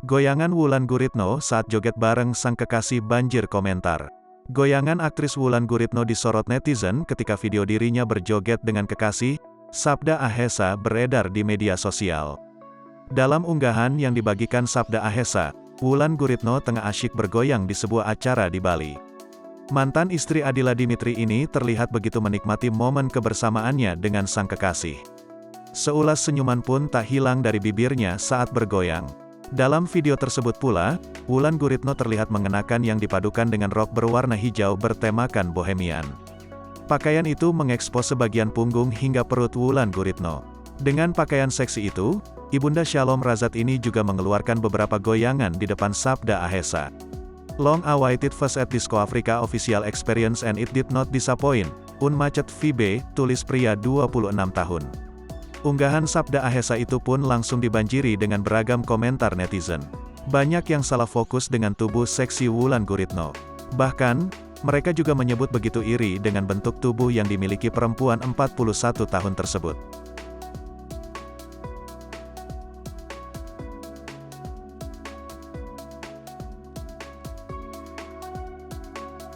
Goyangan Wulan Guritno saat joget bareng sang kekasih banjir komentar. Goyangan aktris Wulan Guritno disorot netizen ketika video dirinya berjoget dengan kekasih, Sabda Ahesa beredar di media sosial. Dalam unggahan yang dibagikan Sabda Ahesa, Wulan Guritno tengah asyik bergoyang di sebuah acara di Bali. Mantan istri Adila Dimitri ini terlihat begitu menikmati momen kebersamaannya dengan sang kekasih. Seulas senyuman pun tak hilang dari bibirnya saat bergoyang. Dalam video tersebut pula, Wulan Guritno terlihat mengenakan yang dipadukan dengan rok berwarna hijau bertemakan bohemian. Pakaian itu mengekspos sebagian punggung hingga perut Wulan Guritno. Dengan pakaian seksi itu, Ibunda Shalom Razat ini juga mengeluarkan beberapa goyangan di depan Sabda Ahesa. Long awaited first at Disco Africa official experience and it did not disappoint, Unmacet VB, tulis pria 26 tahun. Unggahan Sabda Ahesa itu pun langsung dibanjiri dengan beragam komentar netizen. Banyak yang salah fokus dengan tubuh seksi Wulan Guritno. Bahkan, mereka juga menyebut begitu iri dengan bentuk tubuh yang dimiliki perempuan 41 tahun tersebut.